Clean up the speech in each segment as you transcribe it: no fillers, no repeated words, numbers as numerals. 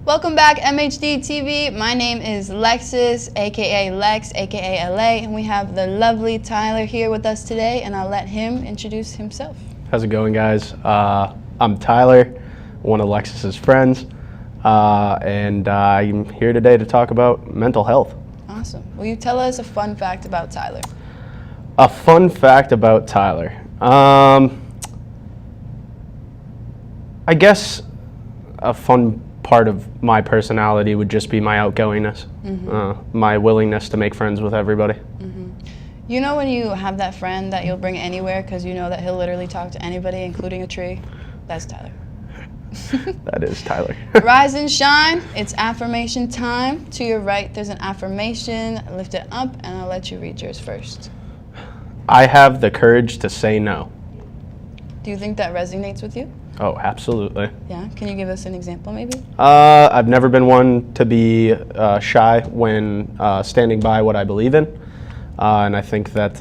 Welcome back, MHD TV. My name is Lexus, aka Lex, aka LA, and we have the lovely Tyler here with us today, and I'll let him introduce himself. How's it going, guys? I'm Tyler, one of Lexus's friends, and I'm here today to talk about mental health. Awesome. Will you tell us a fun fact about Tyler? A fun fact about Tyler. I guess a fun part of my personality would just be my outgoingness, my willingness to make friends with everybody. You know when you have that friend that you'll bring anywhere because you know that he'll literally talk to anybody, including a tree? That's Tyler. That is Tyler. Rise and shine. It's affirmation time. To your right, there's an affirmation. Lift it up, and I'll let you read yours first. I have the courage to say no. Do you think that resonates with you? Oh, absolutely. Yeah? Can you give us an example, maybe? I've never been one to be shy when standing by what I believe in, and I think that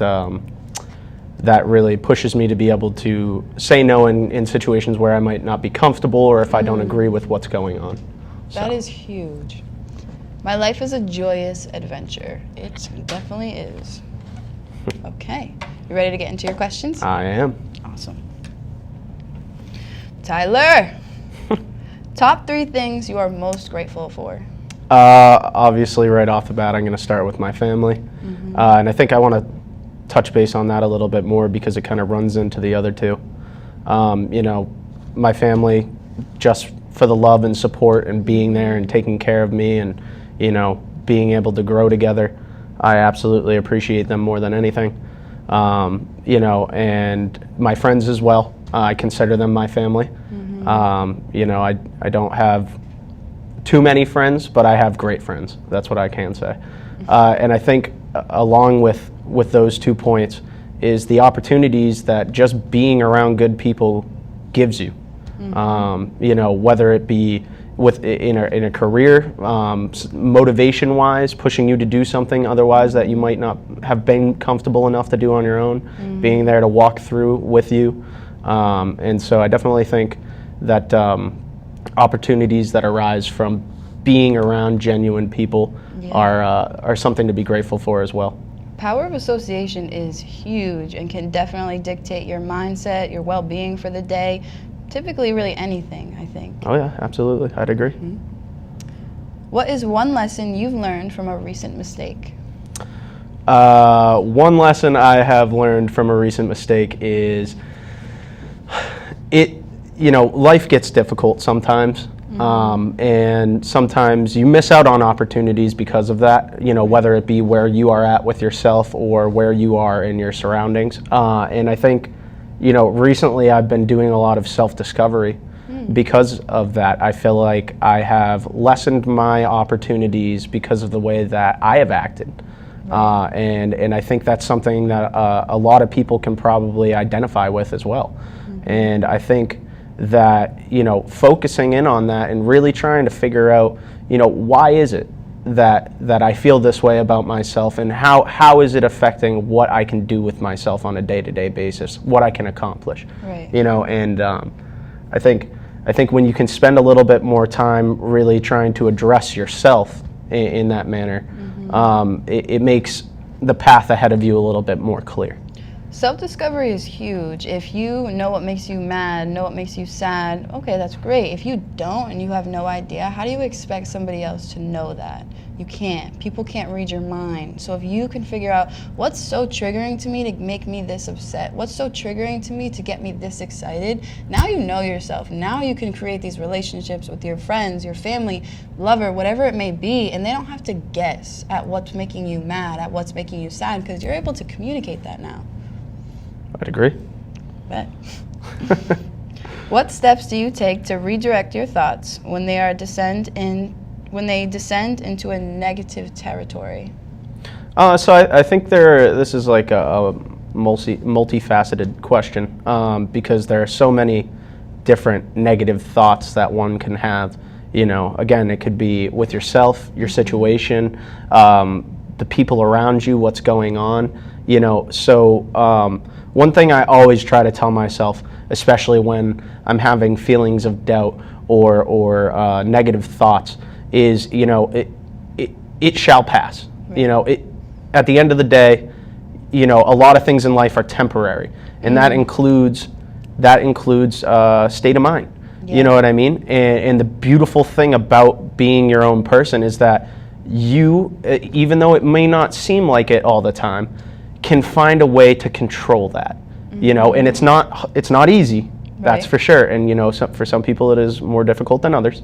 that really pushes me to be able to say no in situations where I might not be comfortable or if I don't agree with what's going on. That is huge. My life is a joyous adventure. It definitely is. Okay. You ready to get into your questions? I am. Awesome. Tyler, top 3 things you are most grateful for. Obviously, right off the bat, I'm going to start with my family. And I think I want to touch base on that a little bit more because it kind of runs into the other two. You know, my family, just for the love and support and being there and taking care of me and, you know, being able to grow together. I absolutely appreciate them more than anything. You know, and my friends as well. I consider them my family. You know, I don't have too many friends, but I have great friends. That's what I can say. And I think along with those 2 points is the opportunities that just being around good people gives you. You know, whether it be in a career, motivation-wise, pushing you to do something otherwise that you might not have been comfortable enough to do on your own, being there to walk through with you. And so I definitely think that opportunities that arise from being around genuine people are something to be grateful for as well. Power of association is huge and can definitely dictate your mindset, your well-being for the day, typically really anything, I think. Oh yeah, absolutely. I'd agree. What is one lesson you've learned from a recent mistake? One lesson I have learned from a recent mistake is you know, life gets difficult sometimes, and sometimes you miss out on opportunities because of that, you know, whether it be where you are at with yourself or where you are in your surroundings. And I think, you know, recently I've been doing a lot of self-discovery because of that. I feel like I have lessened my opportunities because of the way that I have acted. And I think that's something that a lot of people can probably identify with as well. And I think that, you know, focusing in on that and really trying to figure out, you know, why is it that I feel this way about myself, and how is it affecting what I can do with myself on a day-to-day basis, what I can accomplish. You know, and I think when you can spend a little bit more time really trying to address yourself in that manner, it makes the path ahead of you a little bit more clear. Self-discovery is huge. If you know what makes you mad, know what makes you sad, okay, that's great. If you don't and you have no idea, how do you expect somebody else to know that? You can't. People can't read your mind. So if you can figure out what's so triggering to me to make me this upset, what's so triggering to me to get me this excited, now you know yourself. Now you can create these relationships with your friends, your family, lover, whatever it may be, and they don't have to guess at what's making you mad, at what's making you sad, because you're able to communicate that now. I'd agree. Bet. What steps do you take to redirect your thoughts when they descend into a negative territory? So I think this is like a multifaceted question because there are so many different negative thoughts that one can have. You know, again, it could be with yourself, your situation, the people around you, what's going on. You know, so one thing I always try to tell myself, especially when I'm having feelings of doubt or negative thoughts is, it shall pass. Right. At the end of the day, a lot of things in life are temporary, and that includes state of mind. Yeah. You know what I mean? And the beautiful thing about being your own person is that you, even though it may not seem like it all the time, can find a way to control that. And it's not easy. That's Right. for sure. And for some people it is more difficult than others.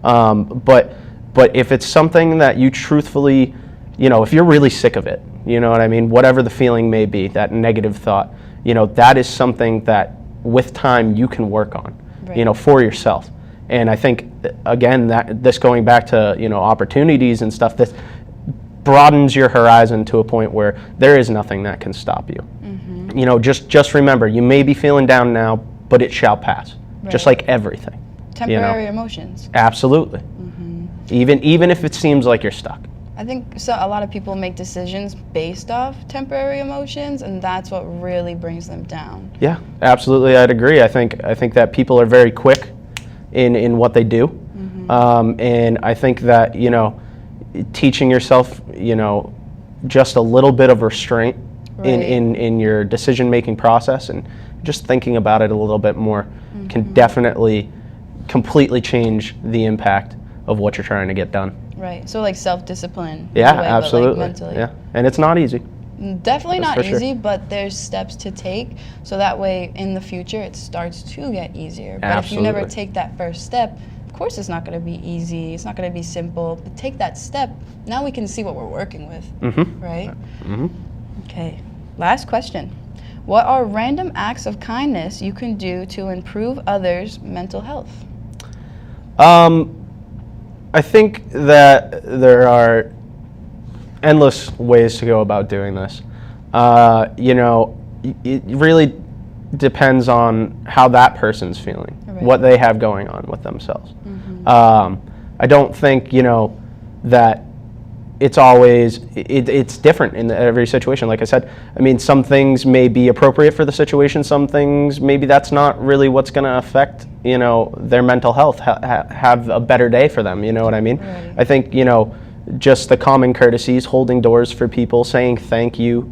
But if it's something that you truthfully, if you're really sick of it, you know what I mean? Whatever the feeling may be, that negative thought, that is something that with time you can work on, Right. For yourself. And I think, again, that this going back to, opportunities and stuff, this broadens your horizon to a point where there is nothing that can stop you. Just remember, you may be feeling down now, but it shall pass. Just Right. like everything. Temporary emotions. Absolutely. Even if it seems like you're stuck. I think a lot of people make decisions based off temporary emotions, and that's what really brings them down. Yeah, absolutely. I'd agree. I think that people are very quick in what they do, and I think that teaching yourself just a little bit of restraint Right. in your decision making process and just thinking about it a little bit more can definitely completely change the impact of what you're trying to get done. Right. So like self-discipline. in Yeah, a way, absolutely. But like mentally. Yeah, and it's not easy. Definitely That's not for sure. easy, but there's steps to take so that way in the future it starts to get easier. But if you never Absolutely. take that first step, of course it's not going to be easy. It's not going to be simple. But take that step. Now we can see what we're working with. Right? Okay. Last question. What are random acts of kindness you can do to improve others' mental health? I think that there are endless ways to go about doing this. It really depends on how that person's feeling, Right. what they have going on with themselves. I don't think, that it's always, it's different in every situation. Like I said, I mean, some things may be appropriate for the situation. Some things, maybe that's not really what's going to affect, their mental health, have a better day for them. You know what I mean? Right. I think, just the common courtesies, holding doors for people, saying thank you,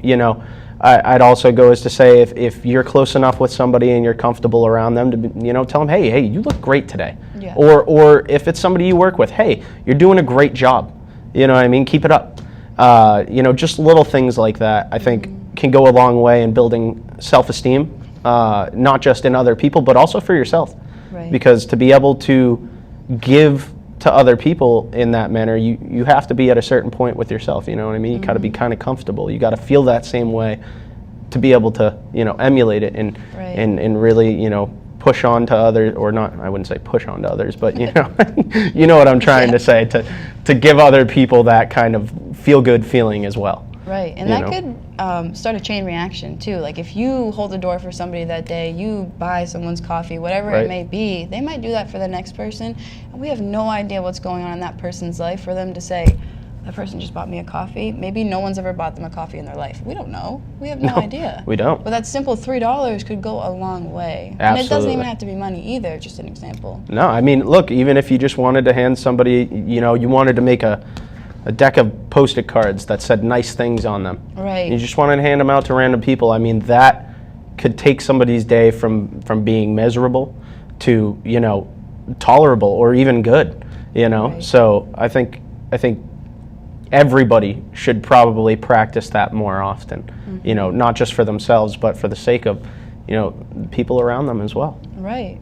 I'd also go as to say if you're close enough with somebody and you're comfortable around them to tell them, hey, you look great today. Yeah. Or if it's somebody you work with, hey, you're doing a great job. You know what I mean? Keep it up. Just little things like that, I think, can go a long way in building self-esteem, not just in other people, but also for yourself. Right. Because to be able to give to other people in that manner, you have to be at a certain point with yourself. You know what I mean? You got to be kind of comfortable. You got to feel that same way to be able to, emulate it and Right. and really, push on to others, or not, I wouldn't say push on to others, but you know what I'm trying to say, to give other people that kind of feel-good feeling as well. Right, and that could start a chain reaction too. Like if you hold the door for somebody that day, you buy someone's coffee, whatever Right. it may be, they might do that for the next person, and we have no idea what's going on in that person's life for them to say, that person just bought me a coffee. Maybe no one's ever bought them a coffee in their life. We don't know. We have no idea. We don't. But that simple $3 could go a long way. And it doesn't Absolutely. even have to be money either, just an example. No, I mean, look, even if you just wanted to hand somebody, you wanted to make a deck of Post-it cards that said nice things on them. Right. You just wanted to hand them out to random people. I mean, that could take somebody's day from being miserable to, tolerable or even good, Right. So I think everybody should probably practice that more often, not just for themselves, but for the sake of, people around them as well. Right.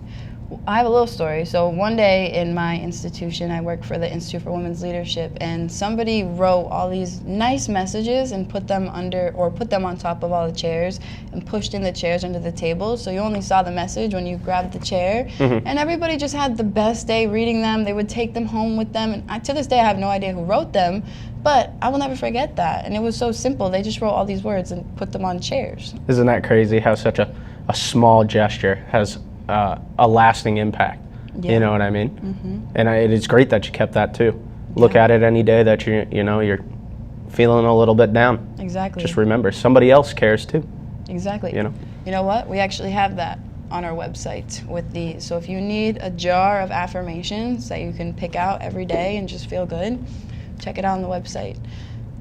I have a little story. So one day in my institution, I work for the Institute for Women's Leadership, and somebody wrote all these nice messages and put them on top of all the chairs and pushed in the chairs under the table. So you only saw the message when you grabbed the chair. And everybody just had the best day reading them. They would take them home with them. And to this day, I have no idea who wrote them, but I will never forget that. And it was so simple. They just wrote all these words and put them on chairs. Isn't that crazy how such a small gesture has a lasting impact? Yeah. You know what I mean? And it is great that you kept that too. Look Yeah. at it any day that you're feeling a little bit down. Exactly. Just remember, somebody else cares too. Exactly. You know? You know what? We actually have that. on our website with these. So if you need a jar of affirmations that you can pick out every day and just feel good, check it out on the website.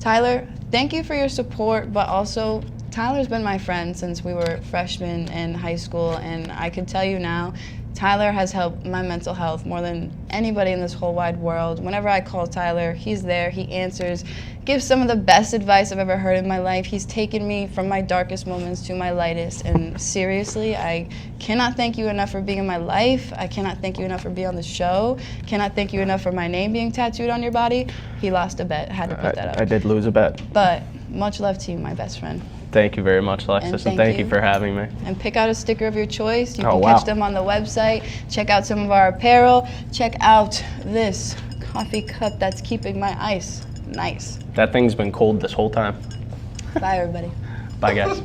Tyler, thank you for your support, but also Tyler's been my friend since we were freshmen in high school, and I can tell you now, Tyler has helped my mental health more than anybody in this whole wide world. Whenever I call Tyler, he's there, he answers, gives some of the best advice I've ever heard in my life. He's taken me from my darkest moments to my lightest, and seriously, I cannot thank you enough for being in my life. I cannot thank you enough for being on the show. Cannot thank you enough for my name being tattooed on your body. He lost a bet, had to put that up. I did lose a bet. But much love to you, my best friend. Thank you very much, Alexis, and thank you for having me. And pick out a sticker of your choice. You can catch them on the website. Check out some of our apparel. Check out this coffee cup that's keeping my ice nice. That thing's been cold this whole time. Bye, everybody. Bye, guys.